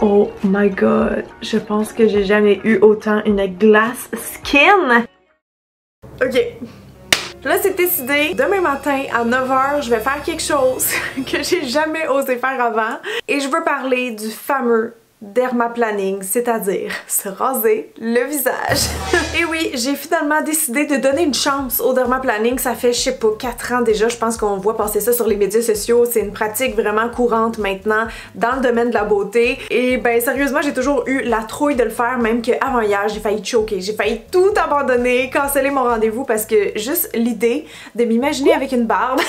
Oh my god, je pense que j'ai jamais eu autant une glace skin. Ok, là c'est décidé, demain matin à 9h, je vais faire quelque chose que j'ai jamais osé faire avant. Et je veux parler du fameux dermaplaning, c'est-à-dire se raser le visage. Et oui, j'ai finalement décidé de donner une chance au dermaplaning. Ça fait, je sais pas, 4 ans déjà, je pense qu'on voit passer ça sur les médias sociaux. C'est une pratique vraiment courante maintenant dans le domaine de la beauté. Et ben sérieusement, j'ai toujours eu la trouille de le faire, même qu'avant hier, j'ai failli choquer. J'ai failli tout abandonner, canceller mon rendez-vous parce que juste l'idée de m'imaginer avec une barbe,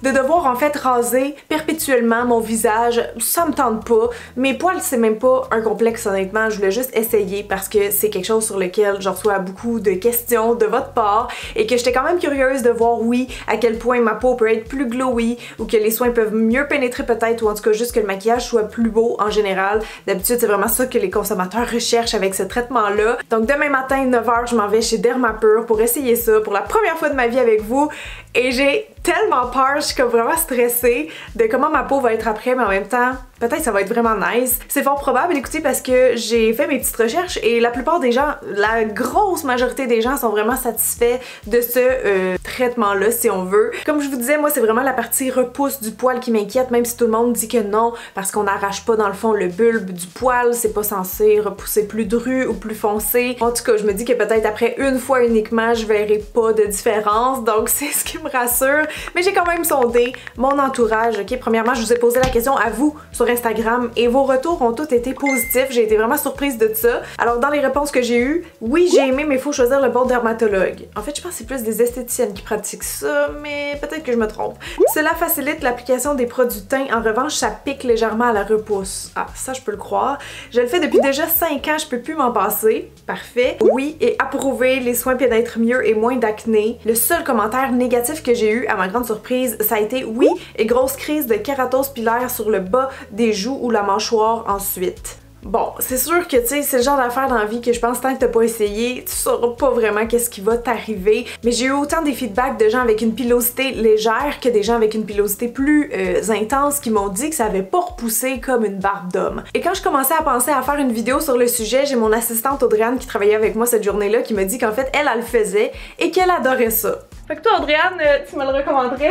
de devoir en fait raser perpétuellement mon visage, ça me tente pas. Mes poils, c'est même pas un complexe honnêtement, je voulais juste essayer parce que c'est quelque chose sur lequel je reçois beaucoup de questions de votre part et que j'étais quand même curieuse de voir oui à quel point ma peau peut être plus glowy ou que les soins peuvent mieux pénétrer peut-être ou en tout cas juste que le maquillage soit plus beau en général. D'habitude c'est vraiment ça que les consommateurs recherchent avec ce traitement là. Donc demain matin 9h je m'en vais chez Dermapur pour essayer ça pour la première fois de ma vie avec vous et j'ai tellement peur, je suis comme vraiment stressée de comment ma peau va être après mais en même temps peut-être ça va être vraiment nice. C'est fort probable, écoutez, parce que j'ai fait mes petites recherches et la plupart des gens, la grosse majorité des gens sont vraiment satisfaits de ce traitement-là, si on veut. Comme je vous disais, moi, c'est vraiment la partie repousse du poil qui m'inquiète, même si tout le monde dit que non, parce qu'on n'arrache pas, dans le fond, le bulbe du poil, c'est pas censé repousser plus dru ou plus foncé. En tout cas, je me dis que peut-être après une fois uniquement, je verrai pas de différence, donc c'est ce qui me rassure. Mais j'ai quand même sondé mon entourage, ok? Premièrement, je vous ai posé la question à vous sur Instagram et vos retours ont tous été positifs. J'ai été vraiment surprise de ça. Alors dans les réponses que j'ai eues, oui j'ai aimé mais il faut choisir le bon dermatologue. En fait je pense que c'est plus des esthéticiennes qui pratiquent ça mais peut-être que je me trompe. Cela facilite l'application des produits teint, en revanche ça pique légèrement à la repousse. Ah ça je peux le croire. Je le fais depuis déjà 5 ans, je peux plus m'en passer. Parfait. Oui et approuvé, les soins pénètrent mieux et moins d'acné. Le seul commentaire négatif que j'ai eu à ma grande surprise ça a été oui et grosse crise de kératose pilaire sur le bas des joues ou la mâchoire ensuite. Bon, c'est sûr que tu sais, c'est le genre d'affaire dans la vie que je pense tant que t'as pas essayé, tu sauras pas vraiment qu'est-ce qui va t'arriver. Mais j'ai eu autant des feedbacks de gens avec une pilosité légère que des gens avec une pilosité plus intense qui m'ont dit que ça avait pas repoussé comme une barbe d'homme. Et quand je commençais à penser à faire une vidéo sur le sujet, j'ai mon assistante Audriane qui travaillait avec moi cette journée-là qui m'a dit qu'en fait, elle le faisait et qu'elle adorait ça. Fait que toi, Audriane, tu me le recommanderais?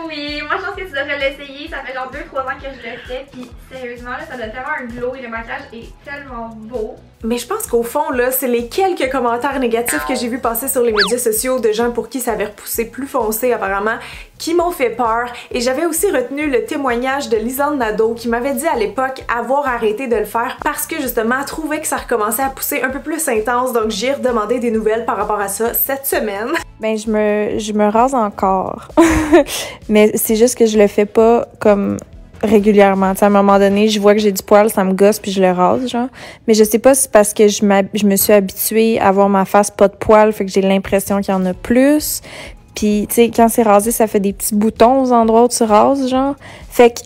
Oui, moi je pense que tu devrais l'essayer. Ça fait genre 2-3 ans que je le fais. Puis sérieusement, là, ça donne tellement un glow et le maquillage est tellement beau. Mais je pense qu'au fond, là, c'est les quelques commentaires négatifs que j'ai vu passer sur les médias sociaux de gens pour qui ça avait repoussé plus foncé apparemment, qui m'ont fait peur. Et j'avais aussi retenu le témoignage de Lisanne Nadeau qui m'avait dit à l'époque avoir arrêté de le faire parce que justement elle trouvait que ça recommençait à pousser un peu plus intense. Donc j'ai redemandé des nouvelles par rapport à ça cette semaine. Ben je me rase encore. Mais c'est juste que je le fais pas comme régulièrement. T'sais, à un moment donné, je vois que j'ai du poil, ça me gosse puis je le rase, genre. Mais je sais pas si c'est parce que je me suis habituée à avoir ma face pas de poil, fait que j'ai l'impression qu'il y en a plus. Puis, tu sais, quand c'est rasé, ça fait des petits boutons aux endroits où tu rases, genre. Fait que,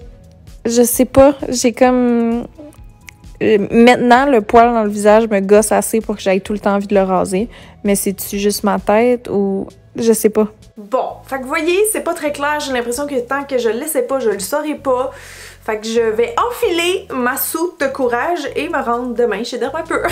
je sais pas, j'ai comme... Maintenant, le poil dans le visage me gosse assez pour que j'aille tout le temps envie de le raser. Mais c'est-tu juste ma tête ou... Je sais pas. Bon, fait que vous voyez, c'est pas très clair. J'ai l'impression que tant que je le sais pas, je le saurai pas. Fait que je vais enfiler ma soupe de courage et me rendre demain chez Dermapur.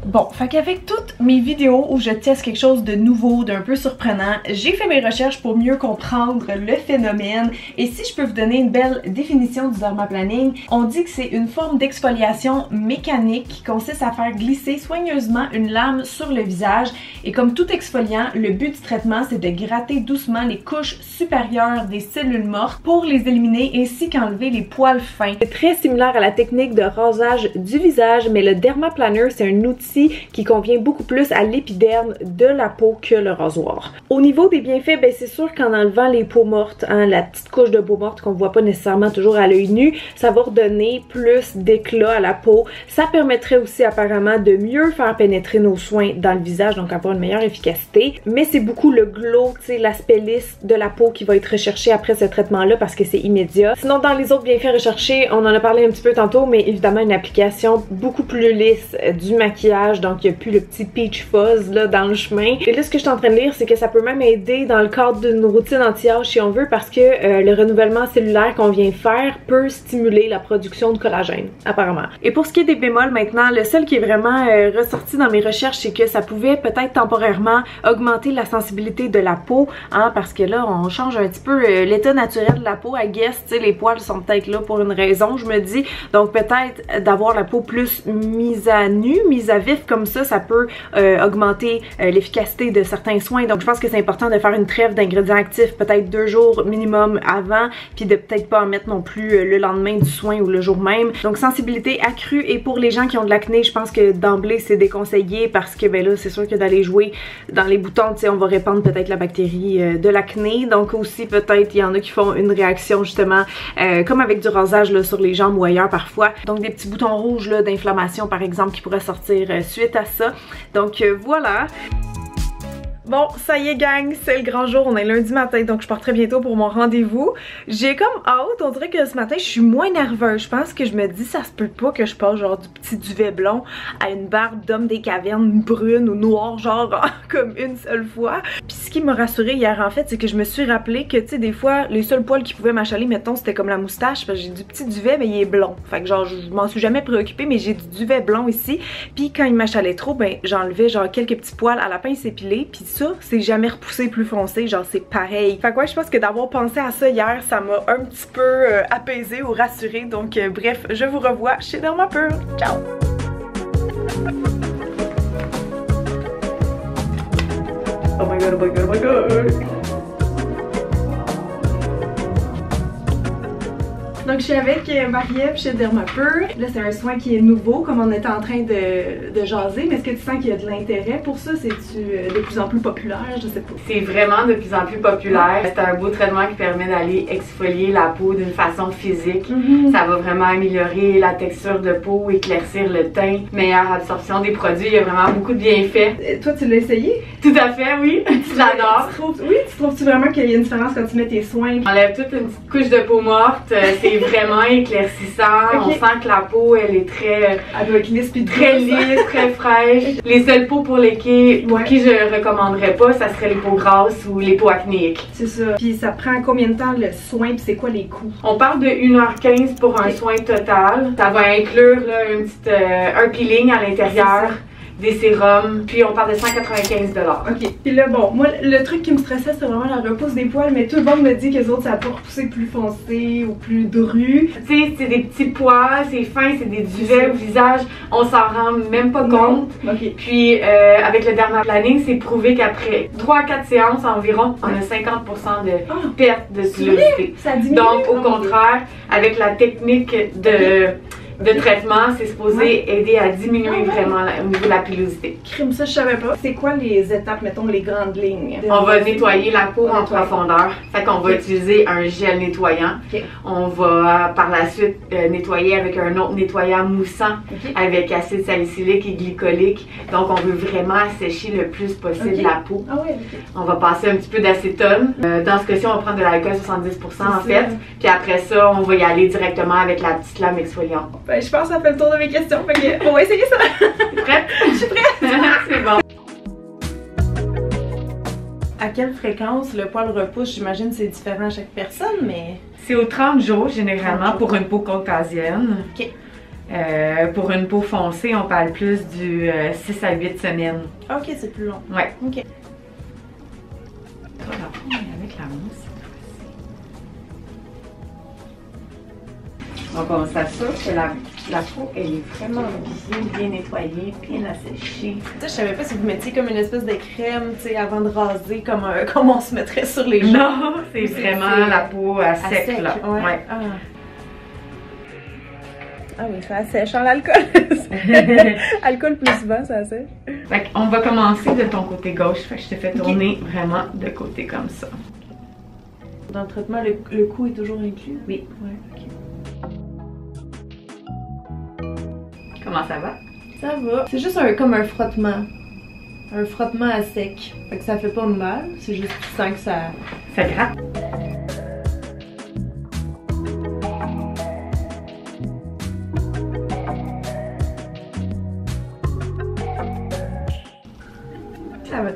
Bon, fait qu'avec toutes mes vidéos où je teste quelque chose de nouveau, d'un peu surprenant, j'ai fait mes recherches pour mieux comprendre le phénomène. Et si je peux vous donner une belle définition du dermaplaning, on dit que c'est une forme d'exfoliation mécanique qui consiste à faire glisser soigneusement une lame sur le visage. Et comme tout exfoliant, le but du traitement, c'est de gratter doucement les couches supérieures des cellules mortes pour les éliminer ainsi qu'enlever les poils fins. C'est très similaire à la technique de rasage du visage, mais le dermaplaner, c'est un outil qui convient beaucoup plus à l'épiderme de la peau que le rasoir. Au niveau des bienfaits, ben c'est sûr qu'en enlevant les peaux mortes, hein, la petite couche de peau morte qu'on voit pas nécessairement toujours à l'œil nu, ça va redonner plus d'éclat à la peau. Ça permettrait aussi apparemment de mieux faire pénétrer nos soins dans le visage, donc avoir une meilleure efficacité. Mais c'est beaucoup le glow, tu sais, l'aspect lisse de la peau qui va être recherché après ce traitement-là parce que c'est immédiat. Sinon, dans les autres bienfaits recherchés, on en a parlé un petit peu tantôt, mais évidemment une application beaucoup plus lisse du maquillage maquillage, donc il n'y a plus le petit peach fuzz là dans le chemin. Et là ce que je suis en train de lire, c'est que ça peut même aider dans le cadre d'une routine anti-âge si on veut, parce que le renouvellement cellulaire qu'on vient faire peut stimuler la production de collagène, apparemment. Et pour ce qui est des bémols maintenant, le seul qui est vraiment ressorti dans mes recherches, c'est que ça pouvait peut-être temporairement augmenter la sensibilité de la peau, hein, parce que là on change un petit peu l'état naturel de la peau, I guess, tu sais, les poils sont peut-être là pour une raison, je me dis. Donc peut-être d'avoir la peau plus mise à nu, mise à vif comme ça peut augmenter l'efficacité de certains soins. Donc je pense que c'est important de faire une trêve d'ingrédients actifs, peut-être 2 jours minimum avant, puis de peut-être pas en mettre non plus le lendemain du soin ou le jour même. Donc sensibilité accrue, et pour les gens qui ont de l'acné, je pense que d'emblée c'est déconseillé, parce que ben là c'est sûr que d'aller jouer dans les boutons, tu sais, on va répandre peut-être la bactérie de l'acné. Donc aussi peut-être il y en a qui font une réaction justement comme avec du rasage là, sur les jambes ou ailleurs parfois. Donc des petits boutons rouges là d'inflammation par exemple qui pourraient sortir suite à ça. Donc voilà. Bon, ça y est gang, c'est le grand jour, on est lundi matin, donc je pars très bientôt pour mon rendez-vous. J'ai comme hâte, on dirait que ce matin je suis moins nerveuse. Je pense que je me dis ça se peut pas que je passe genre du petit duvet blond à une barbe d'homme des cavernes brune ou noire genre comme une seule fois. Puis ce qui m'a rassurée hier en fait, c'est que je me suis rappelé que tu sais des fois les seuls poils qui pouvaient m'achaler mettons c'était comme la moustache, parce que j'ai du petit duvet mais il est blond. Fait que genre je m'en suis jamais préoccupée, mais j'ai du duvet blond ici. Puis quand il m'achalait trop, ben j'enlevais genre quelques petits poils à la pince épilée, puis ça, c'est jamais repoussé plus foncé, genre c'est pareil. Fait que ouais, je pense que d'avoir pensé à ça hier, ça m'a un petit peu apaisé ou rassuré. Donc bref, je vous revois chez Dermapur. Ciao! Oh my god, oh my god, oh my god! Donc je suis avec Marie-Ève chez Dermapur. Là c'est un soin qui est nouveau, comme on était en train de jaser, mais est-ce que tu sens qu'il y a de l'intérêt pour ça? C'est-tu de plus en plus populaire? Je sais pas. C'est vraiment de plus en plus populaire. C'est un beau traitement qui permet d'aller exfolier la peau d'une façon physique. Ça va vraiment améliorer la texture de peau, éclaircir le teint, meilleure absorption des produits. Il y a vraiment beaucoup de bienfaits. Toi tu l'as essayé? Tout à fait, oui. Tu l'adores. Oui, tu trouves-tu vraiment qu'il y a une différence quand tu mets tes soins? On enlève toute une petite couche de peau morte. C'est vraiment éclaircissant. Okay. On sent que la peau, elle est très... Elle doit être lisse puis très lisse, très fraîche. Les seules peaux pour qui je recommanderais pas, ça serait les peaux grasses ou les peaux acnéiques. C'est ça. Puis ça prend combien de temps le soin, puis c'est quoi les coûts? On parle de 1h15 pour un soin total. Ça va inclure là, un peeling à l'intérieur, des sérums, puis on parle de 195 $. Ok. Puis là, bon, moi, le truc qui me stressait, c'est vraiment la repousse des poils, mais tout le monde me dit que les autres, ça va pas repousser plus foncé ou plus dru. Tu sais, c'est des petits poils, c'est fin, c'est des duvets au visage, on s'en rend même pas compte. Okay. Puis, avec le dermaplaning, c'est prouvé qu'après 3 à 4 séances environ, on a 50% de perte de pilosité. Ça diminue. Donc, au contraire, avec la technique de traitement, c'est supposé aider à diminuer vraiment au niveau de la pilosité. Crime, ça je savais pas. C'est quoi les étapes, mettons les grandes lignes? On va nettoyer la peau en profondeur. Fait qu'on va utiliser un gel nettoyant. On va par la suite nettoyer avec un autre nettoyant moussant avec acide salicylique et glycolique. Donc on veut vraiment assécher le plus possible la peau. On va passer un petit peu d'acétone. Dans ce cas-ci, on va prendre de l'alcool 70% en fait. Puis après ça, on va y aller directement avec la petite lame exfoliante. Ben, je pense que ça fait le tour de mes questions, fait que on va essayer ça! T'es prête? Je suis prête! C'est bon! À quelle fréquence le poil repousse? J'imagine que c'est différent à chaque personne, mais... C'est aux 30 jours généralement pour une peau caucasienne. Ok. Pour une peau foncée, on parle plus du 6 à 8 semaines. Ok, c'est plus long. Ouais. Ok. Avec la mousse. Donc on s'assure que la peau elle est vraiment bien nettoyée, bien asséchée. Je savais pas si vous mettiez comme une espèce de crème, tu sais, avant de raser, comme on se mettrait sur les jambes. Non, c'est vraiment la peau à sec là. Ouais. Ah oui, ça assèche en l'alcool. Alcool plus souvent, ça assèche. Fait on va commencer de ton côté gauche. Fait que je te fais tourner vraiment de côté comme ça. Dans le traitement, le cou est toujours inclus? Oui. Ouais, ok. Comment ça va? Ça va. C'est juste comme un frottement. Un frottement à sec. Fait que ça fait pas mal. C'est juste que tu sens que ça gratte.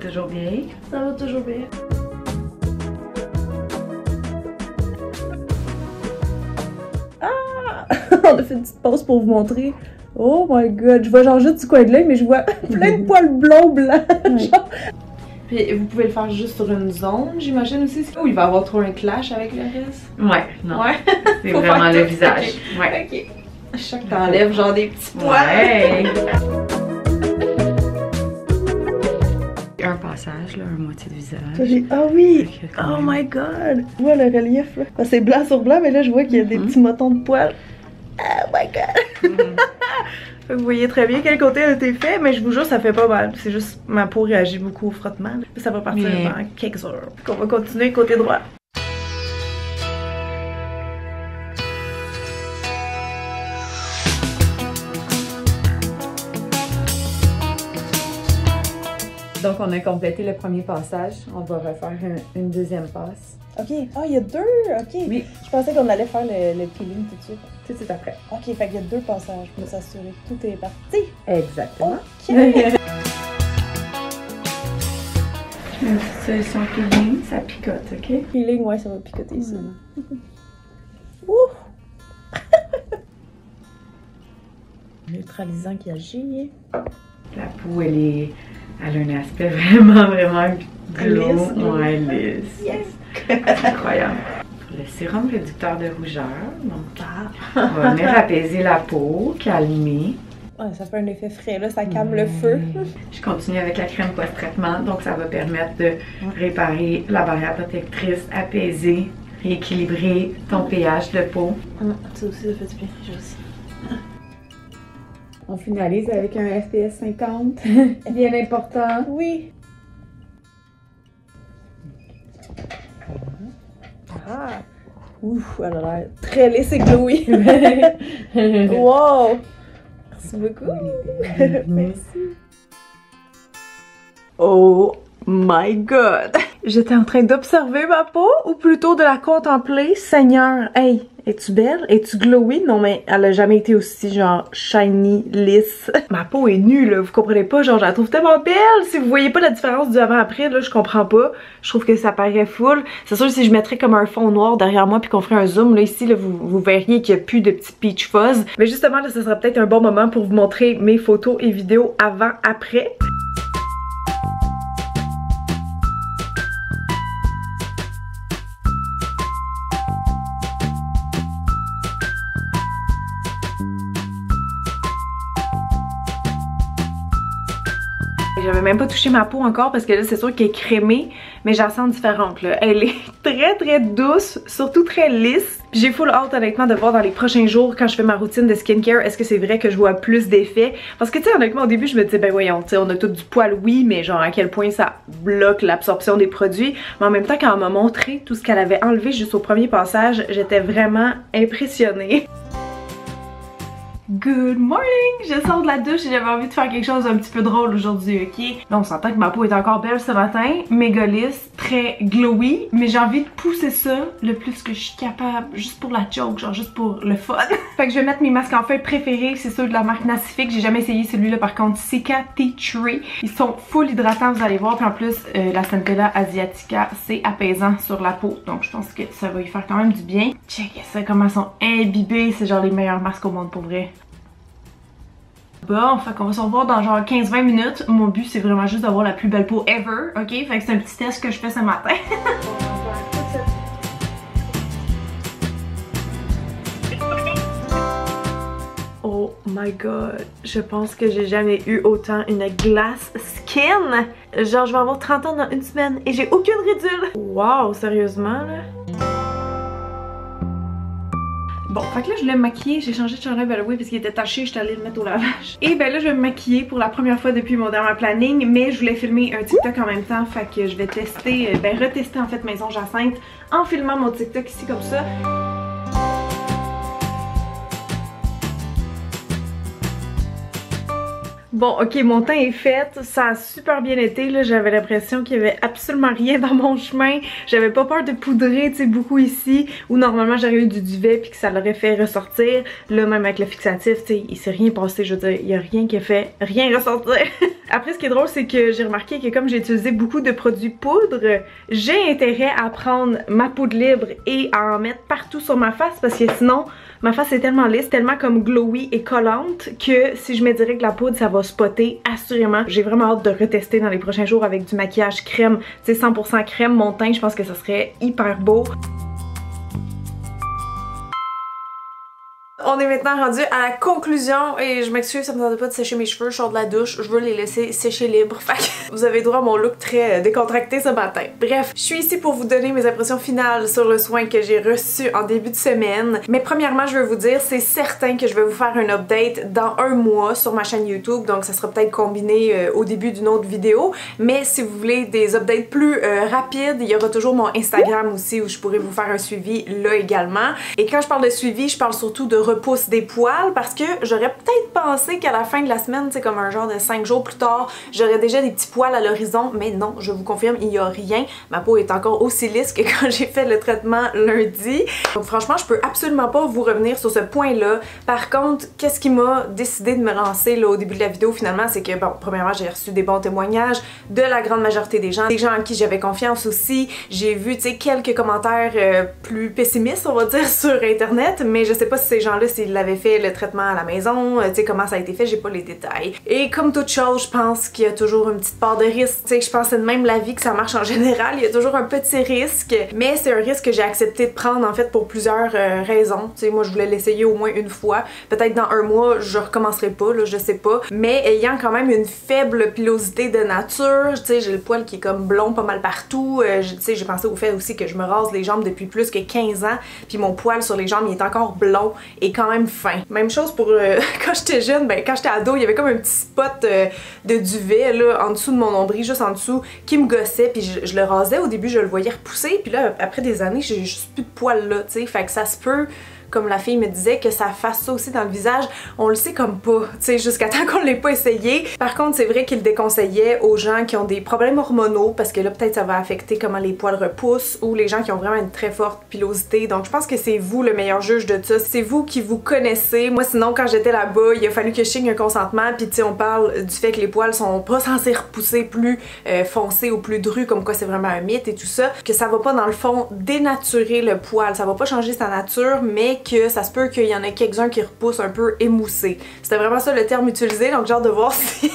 toujours bien? Ça va toujours bien. Ah! On a fait une petite pause pour vous montrer. Oh my god, je vois genre juste du coin de l'œil, mais je vois plein de poils blonds blancs. Genre. Puis vous pouvez le faire juste sur une zone, j'imagine aussi. Ou il va y avoir trop un clash avec le reste? Ouais, non. Ouais. C'est vraiment le visage. Okay. Ouais. Ok. Chaque t'enlèves genre des petits poils. Ouais. Un passage, là, un moitié de visage. Ah oui! Quand Oh même. my god! Je vois le relief là. Ah, c'est blanc sur blanc, mais là je vois qu'il y a des petits motons de poils. Oh my god! Vous voyez très bien quel côté a été fait, mais je vous jure, ça fait pas mal. C'est juste ma peau réagit beaucoup au frottement. Ça va partir dans quelques heures. On va continuer côté droit. Donc, on a complété le premier passage. On va refaire une deuxième passe. Ok, ah, il y a deux! Ok. Oui. Je pensais qu'on allait faire le peeling tout de suite. Tout de suite après. Ok, fait qu'il y a deux passages pour s'assurer que tout est parti. Exactement. Ok! Une petite solution peeling, ça picote, ok? Peeling, ouais, ça va picoter ça. Ouh! Neutralisant qui agit. La peau, elle a un aspect vraiment glow. Lisse, glow. Ouais, lisse. Yes! C'est incroyable. Le sérum réducteur de rougeur, donc on va venir apaiser la peau, calmer. Ouais, ça fait un effet frais, là, ça calme le feu. Je continue avec la crème post-traitement, donc ça va permettre de réparer la barrière protectrice, apaiser, rééquilibrer ton pH de peau. Ça aussi, ça fait du bien, je sais. On finalise avec un FPS 50, bien important. Oui! Ah! Ouf, elle a l'air très lisse et glowy. Wow! Merci beaucoup. Merci. Oh my god! J'étais en train d'observer ma peau, ou plutôt de la contempler. Seigneur, hey, es-tu belle? Es-tu glowy? Non, mais elle a jamais été aussi, genre, shiny, lisse. Ma peau est nue, là, vous comprenez pas? Genre, je la trouve tellement belle! Si vous voyez pas la différence du avant-après, là, je comprends pas. Je trouve que ça paraît full. C'est sûr, si je mettrais comme un fond noir derrière moi puis qu'on ferait un zoom, là, ici, là, vous verriez qu'il y a plus de petits peach fuzz. Mais justement, là, ce sera peut-être un bon moment pour vous montrer mes photos et vidéos avant-après. J'avais même pas touché ma peau encore parce que là c'est sûr qu'elle est crémée, mais je la sens différente là. Elle est très douce, surtout très lisse. Puis j'ai full hâte honnêtement de voir dans les prochains jours quand je fais ma routine de skincare, est-ce que c'est vrai que je vois plus d'effets? Parce que tu sais honnêtement au début je me disais ben voyons, tu sais on a tout du poil oui, mais genre à quel point ça bloque l'absorption des produits. Mais en même temps quand elle m'a montré tout ce qu'elle avait enlevé juste au premier passage, j'étais vraiment impressionnée. Good morning! Je sors de la douche et j'avais envie de faire quelque chose d'un petit peu drôle aujourd'hui, ok? Là, on s'entend que ma peau est encore belle ce matin, méga lisse, très glowy, mais j'ai envie de pousser ça le plus que je suis capable, juste pour la joke, genre juste pour le fun. Fait que je vais mettre mes masques en feuilles préférés, c'est ceux de la marque Nacific, j'ai jamais essayé celui-là par contre, Cica Tea Tree. Ils sont full hydratants, vous allez voir, puis en plus, la Centella Asiatica, c'est apaisant sur la peau, donc je pense que ça va y faire quand même du bien. Check ça, comment elles sont imbibées, c'est genre les meilleurs masques au monde pour vrai. Bon, fait qu'on va se revoir dans genre 15-20 minutes. Mon but c'est vraiment juste d'avoir la plus belle peau ever, ok? Fait que c'est un petit test que je fais ce matin. Oh my god, je pense que j'ai jamais eu autant une glass skin. Genre je vais avoir 30 ans dans une semaine et j'ai aucune ridule. Wow, sérieusement là? Bon, fait que là je voulais me maquiller, j'ai changé de chandail by the way parce qu'il était taché, j'étais allée le mettre au lavage. Et ben là je vais me maquiller pour la première fois depuis mon dernier planning, mais je voulais filmer un TikTok en même temps, fait que je vais tester, retester en fait Maison Jacinthe en filmant mon TikTok ici comme ça. Bon, ok, mon teint est fait, ça a super bien été, là, j'avais l'impression qu'il y avait absolument rien dans mon chemin, j'avais pas peur de poudrer, tu sais, beaucoup ici, où normalement j'aurais eu du duvet puis que ça l'aurait fait ressortir, là, même avec le fixatif, tu sais, il s'est rien passé, je veux dire, il y a rien qui a fait rien ressortir. Après, ce qui est drôle, c'est que j'ai remarqué que comme j'ai utilisé beaucoup de produits poudre, j'ai intérêt à prendre ma poudre libre et à en mettre partout sur ma face, parce que sinon, ma face est tellement lisse, tellement comme glowy et collante que si je mets direct la poudre, ça va spotter assurément. J'ai vraiment hâte de retester dans les prochains jours avec du maquillage crème, tu sais 100% crème, mon teint, je pense que ça serait hyper beau. On est maintenant rendu à la conclusion et je m'excuse, ça me tentait pas de sécher mes cheveux, je sors de la douche, je veux les laisser sécher libres. Fait que vous avez droit à mon look très décontracté ce matin. Bref, je suis ici pour vous donner mes impressions finales sur le soin que j'ai reçu en début de semaine. Mais premièrement, je veux vous dire, c'est certain que je vais vous faire un update dans un mois sur ma chaîne YouTube, donc ça sera peut-être combiné au début d'une autre vidéo. Mais si vous voulez des updates plus rapides, il y aura toujours mon Instagram aussi où je pourrai vous faire un suivi là également. Et quand je parle de suivi, je parle surtout de repousse des poils parce que j'aurais peut-être pensé qu'à la fin de la semaine, c'est comme un genre de 5 jours plus tard, j'aurais déjà des petits poils à l'horizon, mais non, je vous confirme, il n'y a rien. Ma peau est encore aussi lisse que quand j'ai fait le traitement lundi. Donc franchement, je peux absolument pas vous revenir sur ce point-là. Par contre, qu'est-ce qui m'a décidé de me lancer là, au début de la vidéo finalement, c'est que bon, premièrement, j'ai reçu des bons témoignages de la grande majorité des gens en qui j'avais confiance aussi. J'ai vu, tu sais, quelques commentaires plus pessimistes, on va dire, sur internet, mais je sais pas si ces gens-là, s'ils l'avaient fait le traitement à la maison, tu sais, comment ça a été fait, j'ai pas les détails. Et comme toute chose, je pense qu'il y a toujours une petite part de risque, tu sais, je pense que c'est de même la vie que ça marche en général, il y a toujours un petit risque, mais c'est un risque que j'ai accepté de prendre en fait pour plusieurs raisons. Tu sais, moi je voulais l'essayer au moins une fois, peut-être dans un mois je recommencerai pas, là, je sais pas, mais ayant quand même une faible pilosité de nature, tu sais, j'ai le poil qui est comme blond pas mal partout, tu sais, j'ai pensé au fait aussi que je me rase les jambes depuis plus que 15 ans, puis mon poil sur les jambes il est encore blond et quand même fin. Même chose pour quand j'étais jeune, ben quand j'étais ado, il y avait comme un petit spot de duvet là en dessous de mon nombril, juste en dessous, qui me gossait, puis je le rasais, au début je le voyais repousser, puis là après des années j'ai juste plus de poils là, tu sais, fait que ça se peut, comme la fille me disait, que ça fasse ça aussi dans le visage, on le sait comme pas, tu sais, jusqu'à temps qu'on l'ait pas essayé. Par contre, c'est vrai qu'il déconseillait aux gens qui ont des problèmes hormonaux, parce que là, peut-être ça va affecter comment les poils repoussent, ou les gens qui ont vraiment une très forte pilosité. Donc, je pense que c'est vous le meilleur juge de ça. C'est vous qui vous connaissez. Moi, sinon, quand j'étais là-bas, il a fallu que je signe un consentement, puis tu sais, on parle du fait que les poils sont pas censés repousser plus foncés ou plus drus, comme quoi c'est vraiment un mythe et tout ça, que ça va pas, dans le fond, dénaturer le poil. Ça va pas changer sa nature, mais que ça se peut qu'il y en ait quelques-uns qui repoussent un peu émoussés. C'était vraiment ça le terme utilisé, donc j'ai hâte de voir si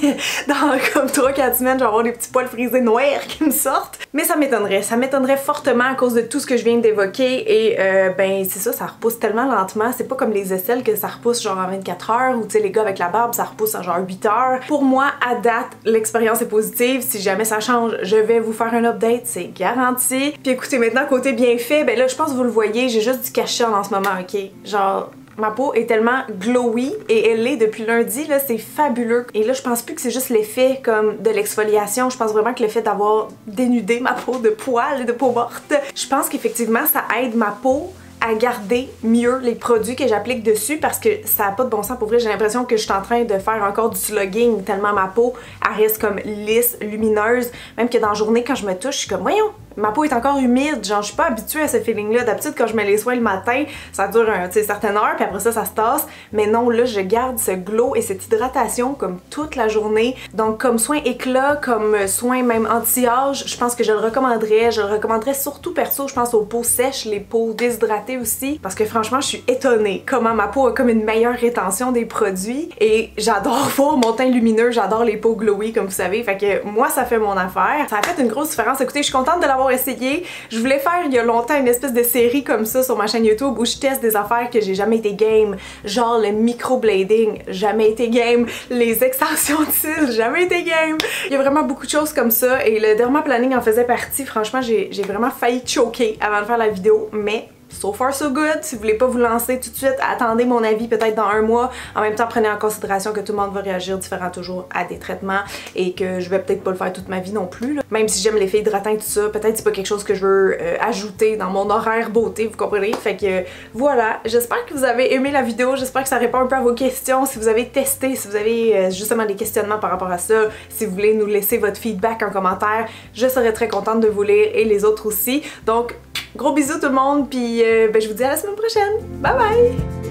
dans comme 3-4 semaines, je vais avoir des petits poils frisés noirs qui me sortent. Mais ça m'étonnerait fortement à cause de tout ce que je viens d'évoquer et ben c'est ça repousse tellement lentement, c'est pas comme les aisselles que ça repousse genre en 24 heures ou tu sais les gars avec la barbe ça repousse en genre 8 heures. Pour moi, à date, l'expérience est positive, si jamais ça change, je vais vous faire un update, c'est garanti. Puis écoutez, maintenant côté bienfait, ben là je pense que vous le voyez, j'ai juste du cache-chat en ce moment, ok? Genre, ma peau est tellement glowy et elle l'est depuis lundi, là, c'est fabuleux. Et là, je pense plus que c'est juste l'effet comme de l'exfoliation, je pense vraiment que le fait d'avoir dénudé ma peau de poils et de peau morte, je pense qu'effectivement ça aide ma peau à garder mieux les produits que j'applique dessus parce que ça a pas de bon sens pour vrai. J'ai l'impression que je suis en train de faire encore du slugging tellement ma peau elle reste comme lisse, lumineuse, même que dans la journée quand je me touche je suis comme voyons, ma peau est encore humide, genre je suis pas habituée à ce feeling là. D'habitude quand je mets les soins le matin ça dure une certaine heure puis après ça se tasse, mais non là je garde ce glow et cette hydratation comme toute la journée. Donc comme soin éclat, comme soin même anti-âge, je pense que je le recommanderais surtout perso, je pense aux peaux sèches, les peaux déshydratées aussi, parce que franchement je suis étonnée comment ma peau a comme une meilleure rétention des produits et j'adore voir mon teint lumineux, j'adore les peaux glowy comme vous savez, fait que moi ça fait mon affaire. Ça a fait une grosse différence, écoutez je suis contente de l'avoir essayé. Je voulais faire il y a longtemps une espèce de série comme ça sur ma chaîne YouTube où je teste des affaires que j'ai jamais été game, genre le microblading, jamais été game, les extensions de cils, jamais été game. Il y a vraiment beaucoup de choses comme ça et le dermaplaning en faisait partie. Franchement j'ai vraiment failli choquer avant de faire la vidéo, mais so far so good. Si vous voulez pas vous lancer tout de suite, attendez mon avis peut-être dans 1 mois. En même temps, prenez en considération que tout le monde va réagir différent toujours à des traitements et que je vais peut-être pas le faire toute ma vie non plus, là. Même si j'aime l'effet hydratant et tout ça, peut-être c'est pas quelque chose que je veux ajouter dans mon horaire beauté, vous comprenez? Fait que voilà, j'espère que vous avez aimé la vidéo, j'espère que ça répond un peu à vos questions. Si vous avez testé, si vous avez justement des questionnements par rapport à ça, si vous voulez nous laisser votre feedback en commentaire, je serais très contente de vous lire et les autres aussi. Donc, gros bisous tout le monde, puis je vous dis à la semaine prochaine. Bye bye!